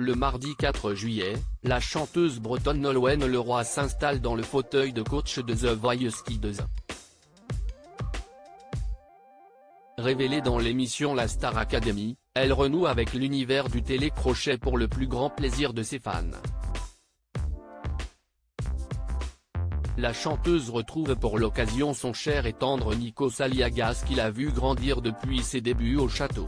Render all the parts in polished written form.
Le mardi 4 juillet, la chanteuse bretonne Nolwenn Leroy s'installe dans le fauteuil de coach de The Voice Kids. Révélée dans l'émission La Star Academy, elle renoue avec l'univers du télécrochet pour le plus grand plaisir de ses fans. La chanteuse retrouve pour l'occasion son cher et tendre Nikos Aliagas qu'il a vu grandir depuis ses débuts au château.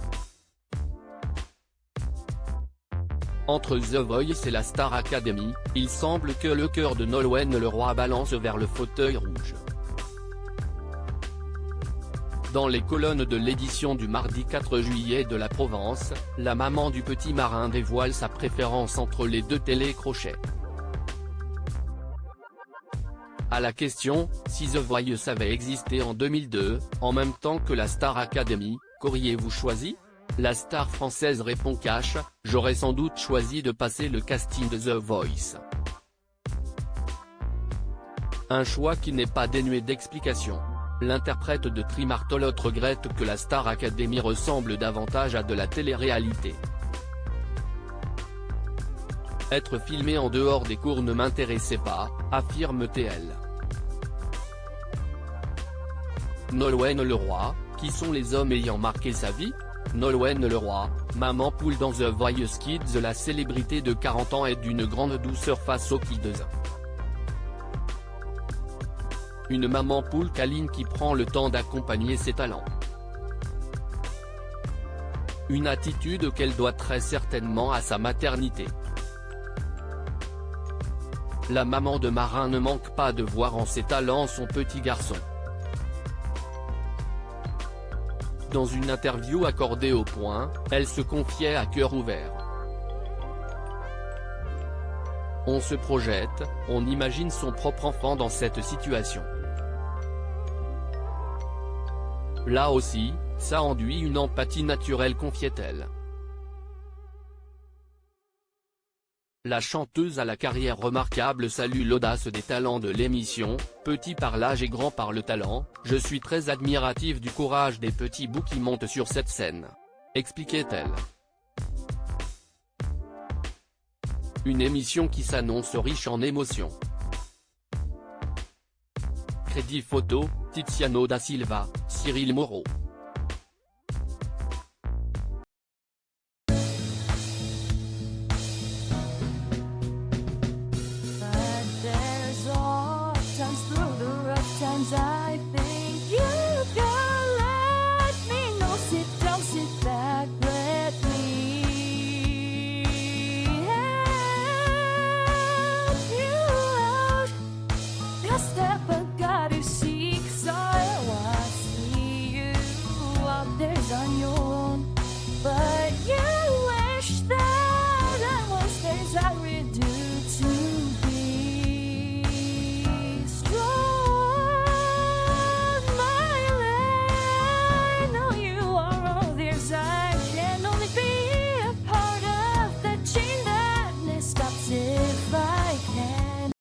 Entre The Voice et la Star Academy, il semble que le cœur de Nolwenn Leroy balance vers le fauteuil rouge. Dans les colonnes de l'édition du mardi 4 juillet de La Provence, la maman du petit marin dévoile sa préférence entre les deux télécrochets. À la question, si The Voice avait existé en 2002, en même temps que la Star Academy, qu'auriez-vous choisi ? La star française répond cash, j'aurais sans doute choisi de passer le casting de The Voice. Un choix qui n'est pas dénué d'explication. L'interprète de Trimartolot regrette que la Star Academy ressemble davantage à de la télé-réalité. Être filmé en dehors des cours ne m'intéressait pas, affirme-t-elle. Nolwenn Leroy, qui sont les hommes ayant marqué sa vie ? Nolwenn Leroy, maman poule dans The Voice Kids. La célébrité de 40 ans est d'une grande douceur face aux kids. Une maman poule câline qui prend le temps d'accompagner ses talents. Une attitude qu'elle doit très certainement à sa maternité. La maman de marin ne manque pas de voir en ses talents son petit garçon. Dans une interview accordée au Point, elle se confiait à cœur ouvert. On se projette, on imagine son propre enfant dans cette situation. Là aussi, ça enduit une empathie naturelle, confiait-elle. La chanteuse à la carrière remarquable salue l'audace des talents de l'émission, petit par l'âge et grand par le talent, je suis très admirative du courage des petits bouts qui montent sur cette scène. Expliquait-elle. Une émission qui s'annonce riche en émotions. Crédit photo, Tiziano da Silva, Cyril Moreau. Times through the rough times I think